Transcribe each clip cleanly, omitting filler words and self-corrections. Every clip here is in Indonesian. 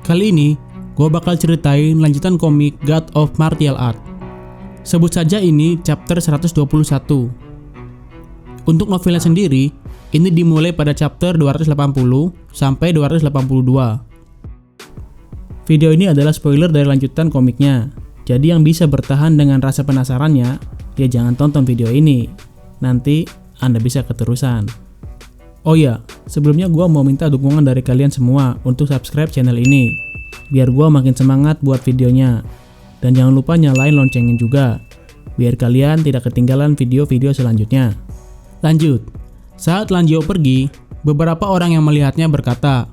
Kali ini, gue bakal ceritain lanjutan komik God of Martial Art. Sebut saja ini chapter 121. Untuk novelnya sendiri, ini dimulai pada chapter 280 sampai 282. Video ini adalah spoiler dari lanjutan komiknya. Jadi yang bisa bertahan dengan rasa penasarannya, ya jangan tonton video ini. Nanti Anda bisa keterusan. Oh ya, sebelumnya gue mau minta dukungan dari kalian semua untuk subscribe channel ini, biar gue makin semangat buat videonya. Dan jangan lupa nyalain loncengnya juga, biar kalian tidak ketinggalan video-video selanjutnya. Lanjut, saat Lan Jiao pergi, beberapa orang yang melihatnya berkata,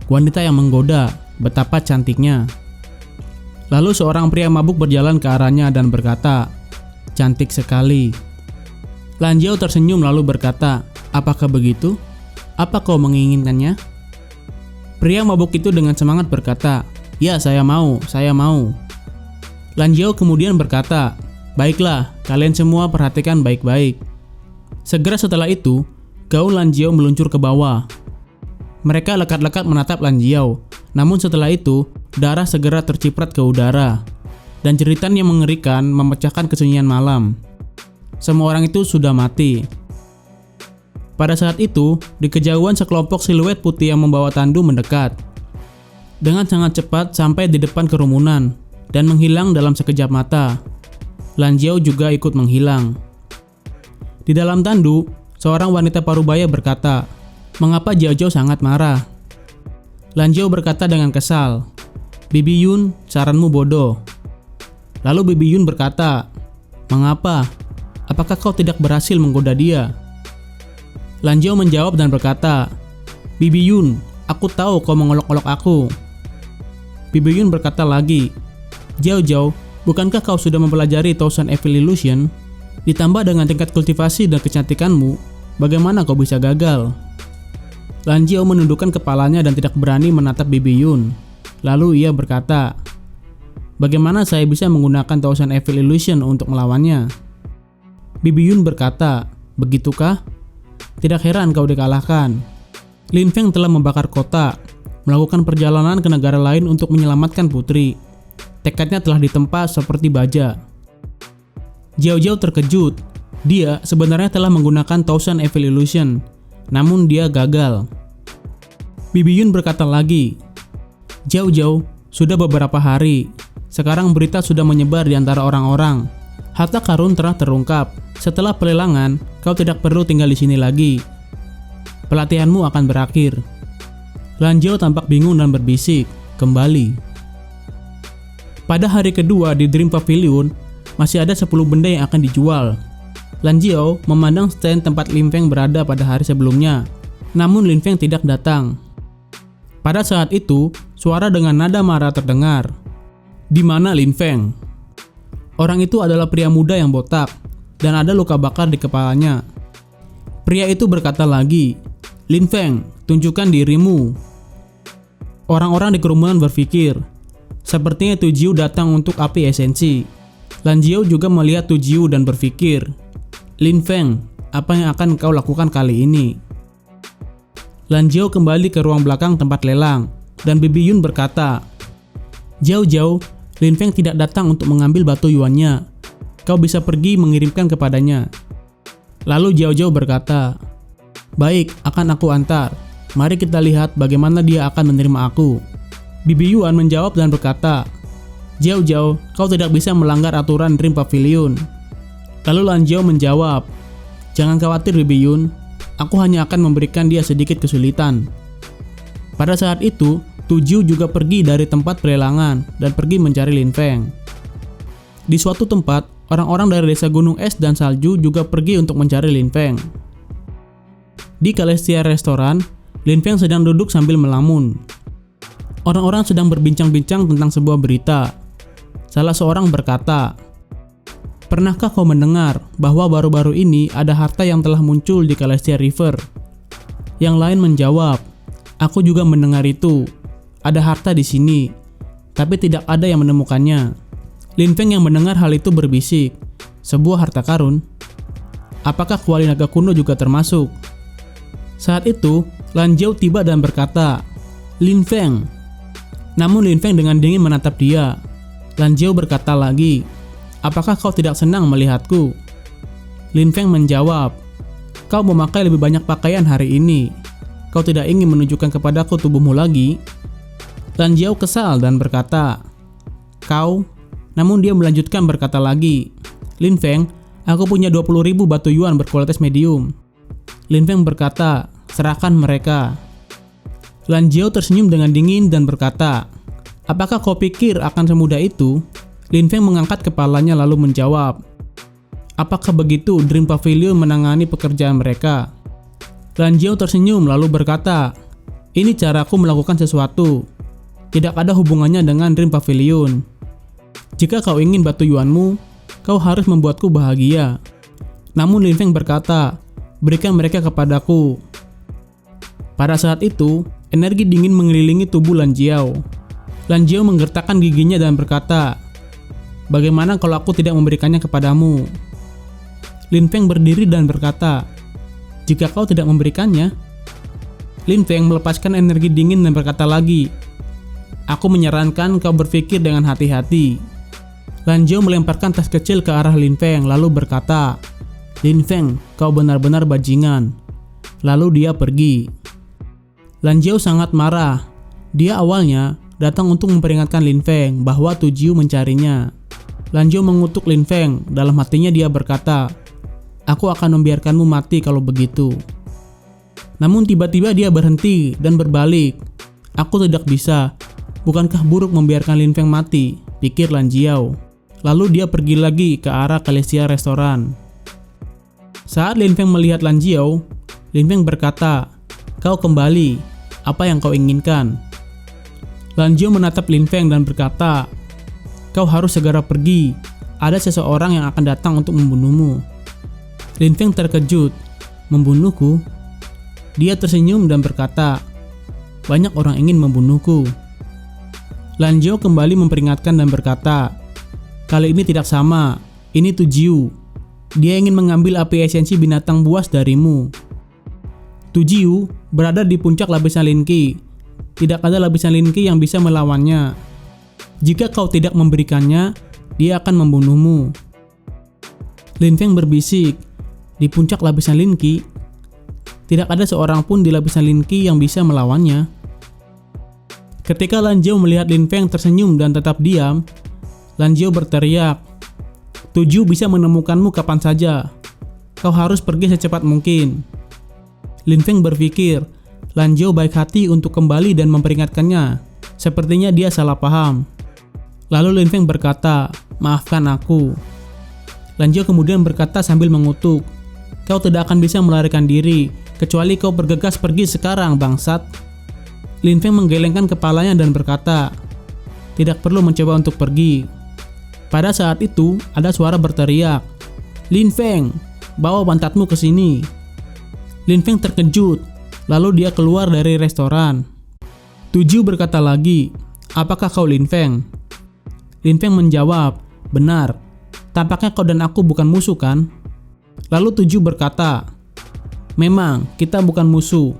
wanita yang menggoda, betapa cantiknya. Lalu seorang pria mabuk berjalan ke arahnya dan berkata, cantik sekali. Lan Jiao tersenyum lalu berkata, apakah begitu? Apa kau menginginkannya? Pria mabuk itu dengan semangat berkata, ya saya mau. Lan Jiao kemudian berkata, baiklah, kalian semua perhatikan baik-baik. Segera setelah itu, gaun Lan Jiao meluncur ke bawah. Mereka lekat-lekat menatap Lan Jiao, namun setelah itu, darah segera terciprat ke udara. Dan jeritan yang mengerikan memecahkan kesunyian malam. Semua orang itu sudah mati. Pada saat itu, di kejauhan sekelompok siluet putih yang membawa tandu mendekat. Dengan sangat cepat sampai di depan kerumunan, dan menghilang dalam sekejap mata. Lan Jiao juga ikut menghilang. Di dalam tandu, seorang wanita parubaya berkata, mengapa Jiao Jiao sangat marah? Lan Jiao berkata dengan kesal, Bibi Yun, saranmu bodoh. Lalu Bibi Yun berkata, mengapa? Apakah kau tidak berhasil menggoda dia? Lan Jiao menjawab dan berkata, Bibi Yun, aku tahu kau mengolok-olok aku. Bibi Yun berkata lagi, Jiao Jiao, bukankah kau sudah mempelajari Thousand Evil Illusion? Ditambah dengan tingkat kultivasi dan kecantikanmu, bagaimana kau bisa gagal? Lan Jiao menundukkan kepalanya dan tidak berani menatap Bibi Yun. Lalu ia berkata, bagaimana saya bisa menggunakan Thousand Evil Illusion untuk melawannya? Bibi Yun berkata, begitukah? Tidak heran kau dikalahkan. Lin Feng telah membakar kota, melakukan perjalanan ke negara lain untuk menyelamatkan putri. Tekadnya telah ditempa seperti baja. Jiao Jiao terkejut. Dia sebenarnya telah menggunakan Thousand Evil Illusion, namun dia gagal. Bibi Yun berkata lagi, Jiao Jiao, sudah beberapa hari. Sekarang berita sudah menyebar di antara orang-orang. Harta karun telah terungkap. Setelah pelelangan, kau tidak perlu tinggal di sini lagi. Pelatihanmu akan berakhir. Lan Jiao tampak bingung dan berbisik, kembali. Pada hari kedua di Dream Pavilion, masih ada 10 benda yang akan dijual. Lan Jiao memandang stand tempat Lin Feng berada pada hari sebelumnya, namun Lin Feng tidak datang. Pada saat itu, suara dengan nada marah terdengar. Di mana Lin Feng? Orang itu adalah pria muda yang botak, dan ada luka bakar di kepalanya. Pria itu berkata lagi, Lin Feng, tunjukkan dirimu. Orang-orang di kerumunan berpikir, sepertinya Tu Jiu datang untuk api esensi. Lan Jiao juga melihat Tu Jiu dan berpikir, Lin Feng, apa yang akan kau lakukan kali ini? Lan Jiao kembali ke ruang belakang tempat lelang, dan Bibi Yun berkata, Jiao Jiao, Lin Feng tidak datang untuk mengambil batu yuannya. Kau bisa pergi mengirimkan kepadanya. Lalu Jiao Jiao berkata, baik, akan aku antar. Mari kita lihat bagaimana dia akan menerima aku. Bibi Yuan menjawab dan berkata, Jiao Jiao, kau tidak bisa melanggar aturan Dream Pavilion. Lalu Lan Jiao menjawab, jangan khawatir Bibi Yun, aku hanya akan memberikan dia sedikit kesulitan. Pada saat itu, Tu Jiu juga pergi dari tempat pelelangan dan pergi mencari Lin Feng. Di suatu tempat, orang-orang dari desa gunung es dan salju juga pergi untuk mencari Lin Feng. Di Celestia Restoran, Lin Feng sedang duduk sambil melamun. Orang-orang sedang berbincang-bincang tentang sebuah berita. Salah seorang berkata, pernahkah kau mendengar bahwa baru-baru ini ada harta yang telah muncul di Celestia River? Yang lain menjawab, aku juga mendengar itu. Ada harta di sini, tapi tidak ada yang menemukannya. Lin Feng yang mendengar hal itu berbisik, sebuah harta karun? Apakah kuali naga kuno juga termasuk? Saat itu, Lan Jiao tiba dan berkata, Lin Feng, Namun Lin Feng dengan dingin menatap dia. Lan Jiao berkata lagi, "Apakah kau tidak senang melihatku?" Lin Feng menjawab, "Kau memakai lebih banyak pakaian hari ini. Kau tidak ingin menunjukkan kepadaku tubuhmu lagi?" Lan Jiao kesal dan berkata, "Kau?" Namun dia melanjutkan berkata lagi, "Lin Feng, aku punya 20.000 batu yuan berkualitas medium." Lin Feng berkata, "Serahkan mereka." Lan Jiao tersenyum dengan dingin dan berkata, "Apakah kau pikir akan semudah itu?" Lin Feng mengangkat kepalanya lalu menjawab, "Apakah begitu Dream Pavilion menangani pekerjaan mereka?" Lan Jiao tersenyum lalu berkata, "Ini caraku melakukan sesuatu. Tidak ada hubungannya dengan Dream Pavilion. Jika kau ingin batu yuanmu, kau harus membuatku bahagia." Namun Lin Feng berkata, "Berikan mereka kepadaku." Pada saat itu, energi dingin mengelilingi tubuh Lan Jiao. Lan Jiao menggertakkan giginya dan berkata, "Bagaimana kalau aku tidak memberikannya kepadamu?" Lin Feng berdiri dan berkata, "Jika kau tidak memberikannya?" Lin Feng melepaskan energi dingin dan berkata lagi, "Aku menyarankan kau berpikir dengan hati-hati." Lan Jiao melemparkan tas kecil ke arah Lin Feng lalu berkata, "Lin Feng, kau benar-benar bajingan." Lalu dia pergi. Lan Jiao sangat marah. Dia awalnya datang untuk memperingatkan Lin Feng bahwa Tu Jiu mencarinya. Lan Jiao mengutuk Lin Feng. Dalam hatinya dia berkata, "Aku akan membiarkanmu mati kalau begitu." Namun tiba-tiba dia berhenti dan berbalik. "Aku tidak bisa. Bukankah buruk membiarkan Lin Feng mati?" pikir Lan Jiao. Lalu dia pergi lagi ke arah Kalesia restoran. Saat Lin Feng melihat Lan Jiao, Lin Feng berkata, "Kau kembali. Apa yang kau inginkan?" Lan Jiao menatap Lin Feng dan berkata, "Kau harus segera pergi. Ada seseorang yang akan datang untuk membunuhmu." Lin Feng terkejut. "Membunuhku?" Dia tersenyum dan berkata, "Banyak orang ingin membunuhku." Lan Jiao kembali memperingatkan dan berkata, "Kali ini tidak sama. Ini Tu Jiu. Dia ingin mengambil api esensi binatang buas darimu." Tu Jiu berada di puncak lapisan Lin Qi. Tidak ada lapisan Lin Qi yang bisa melawannya. Jika kau tidak memberikannya, dia akan membunuhmu. Lin Feng berbisik, "Di puncak lapisan Lin Qi, tidak ada seorang pun di lapisan Lin Qi yang bisa melawannya." Ketika Lan Jiao melihat Lin Feng tersenyum dan tetap diam, Lan Jiao berteriak, "Tu Jiu bisa menemukanmu kapan saja. Kau harus pergi secepat mungkin." Lin Feng berpikir, Lan Jiao baik hati untuk kembali dan memperingatkannya. Sepertinya dia salah paham. Lalu Lin Feng berkata, "Maafkan aku." Lan Jiao kemudian berkata sambil mengutuk, "Kau tidak akan bisa melarikan diri, kecuali kau bergegas pergi sekarang, bangsat." Lin Feng menggelengkan kepalanya dan berkata, "Tidak perlu mencoba untuk pergi." Pada saat itu, ada suara berteriak, "Lin Feng, bawa pantatmu ke sini." Lin Feng terkejut, lalu dia keluar dari restoran. Tu Jiu berkata lagi, "Apakah kau Lin Feng?" Lin Feng menjawab, "Benar. Tampaknya kau dan aku bukan musuh kan?" Lalu Tu Jiu berkata, "Memang, kita bukan musuh.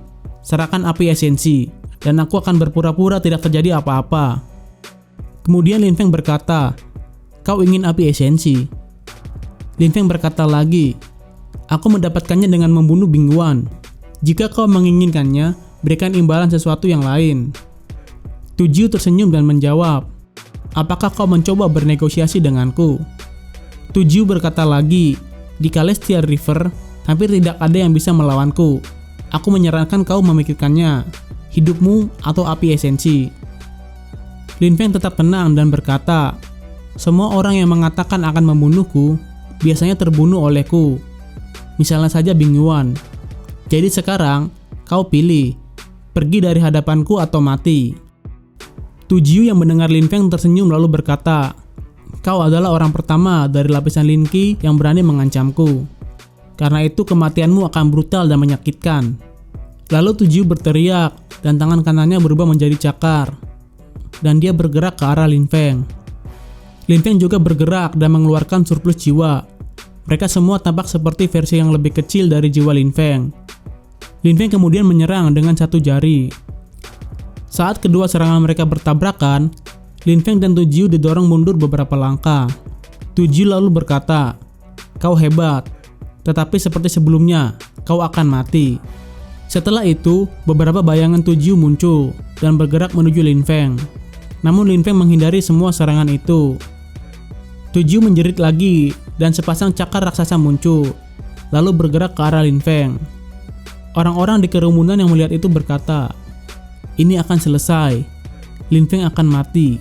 Serahkan api esensi, dan aku akan berpura-pura tidak terjadi apa-apa." Kemudian Lin Feng berkata, "Kau ingin api esensi?" Lin Feng berkata lagi, "Aku mendapatkannya dengan membunuh Bingguan. Jika kau menginginkannya, berikan imbalan sesuatu yang lain." Tu Jiu tersenyum dan menjawab, "Apakah kau mencoba bernegosiasi denganku?" Tu Jiu berkata lagi, "Di Celestial River, hampir tidak ada yang bisa melawanku. Aku menyarankan kau memikirkannya, hidupmu atau api esensi." Lin Feng tetap tenang dan berkata, "Semua orang yang mengatakan akan membunuhku, biasanya terbunuh olehku. Misalnya saja Bing Yuan. Jadi sekarang, kau pilih, pergi dari hadapanku atau mati." Tu Jiu yang mendengar Lin Feng tersenyum lalu berkata, "Kau adalah orang pertama dari lapisan Lin Qi yang berani mengancamku. Karena itu kematianmu akan brutal dan menyakitkan." Lalu Tu Jiu berteriak dan tangan kanannya berubah menjadi cakar. Dan dia bergerak ke arah Lin Feng. Lin Feng juga bergerak dan mengeluarkan surplus jiwa. Mereka semua tampak seperti versi yang lebih kecil dari jiwa Lin Feng. Lin Feng kemudian menyerang dengan satu jari. Saat kedua serangan mereka bertabrakan, Lin Feng dan Tu Jiu didorong mundur beberapa langkah. Tu Jiu lalu berkata, "Kau hebat, tetapi seperti sebelumnya, kau akan mati." Setelah itu, beberapa bayangan Tu Jiu muncul dan bergerak menuju Lin Feng. Namun Lin Feng menghindari semua serangan itu. Tu Jiu menjerit lagi dan sepasang cakar raksasa muncul, lalu bergerak ke arah Lin Feng. Orang-orang di kerumunan yang melihat itu berkata, "Ini akan selesai, Lin Feng akan mati."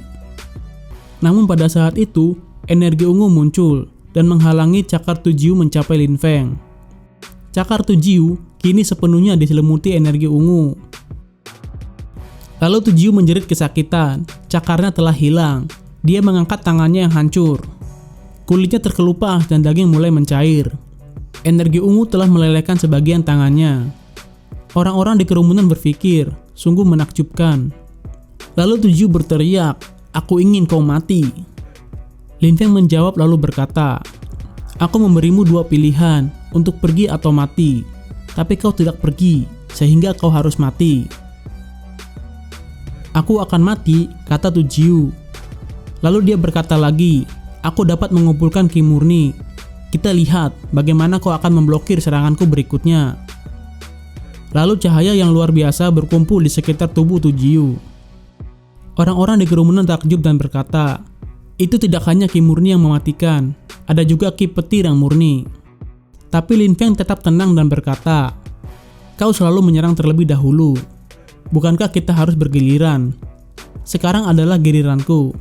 Namun pada saat itu, energi ungu muncul dan menghalangi cakar Tu Jiu mencapai Lin Feng. Cakar Tu Jiu kini sepenuhnya diselimuti energi ungu. Lalu Tu Jiu menjerit kesakitan, cakarnya telah hilang. Dia mengangkat tangannya yang hancur. Kulitnya terkelupas dan daging mulai mencair. Energi ungu telah melelehkan sebagian tangannya. Orang-orang di kerumunan berpikir, sungguh menakjubkan. Lalu Tu Jiu berteriak, "Aku ingin kau mati." Lin Feng menjawab lalu berkata, "Aku memberimu dua pilihan, untuk pergi atau mati. Tapi kau tidak pergi, sehingga kau harus mati." "Aku akan mati," kata Tu Jiu. Lalu dia berkata lagi, "Aku dapat mengumpulkan Ki Murni. Kita lihat bagaimana kau akan memblokir seranganku berikutnya." Lalu cahaya yang luar biasa berkumpul di sekitar tubuh Tu Jiu. Orang-orang di kerumunan takjub dan berkata, "Itu tidak hanya Ki Murni yang mematikan, ada juga Ki Petir yang murni." Tapi Lin Feng tetap tenang dan berkata, "Kau selalu menyerang terlebih dahulu. Bukankah kita harus bergiliran? Sekarang adalah giliranku."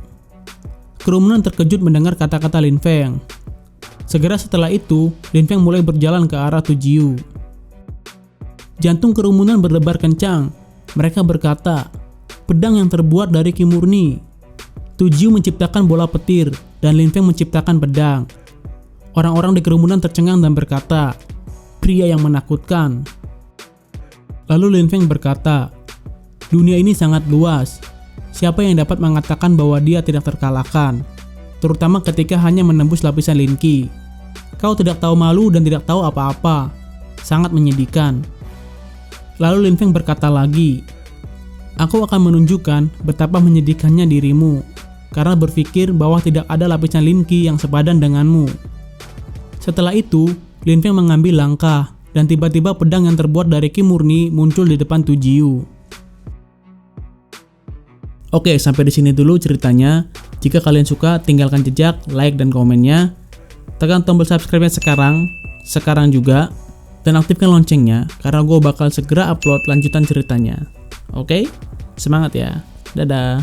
Kerumunan terkejut mendengar kata-kata Lin Feng. Segera setelah itu, Lin Feng mulai berjalan ke arah Tu Jiu. Jantung kerumunan berdebar kencang. Mereka berkata, "Pedang yang terbuat dari Ki Murni." Tu Jiu menciptakan bola petir dan Lin Feng menciptakan pedang. Orang-orang di kerumunan tercengang dan berkata, "Pria yang menakutkan." Lalu Lin Feng berkata, "Dunia ini sangat luas. Siapa yang dapat mengatakan bahwa dia tidak terkalahkan? Terutama ketika hanya menembus lapisan Lin Qi. Kau tidak tahu malu dan tidak tahu apa-apa. Sangat menyedihkan." Lalu Lin Feng berkata lagi, "Aku akan menunjukkan betapa menyedihkannya dirimu, karena berpikir bahwa tidak ada lapisan Lin Qi yang sepadan denganmu." Setelah itu, Lin Feng mengambil langkah dan tiba-tiba pedang yang terbuat dari Ki Murni muncul di depan Tu Jiu. Oke, sampai di sini dulu ceritanya. Jika kalian suka, tinggalkan jejak, like, dan komennya. Tekan tombol subscribe-nya sekarang juga, dan aktifkan loncengnya karena gue bakal segera upload lanjutan ceritanya. Oke, semangat ya. Dadah.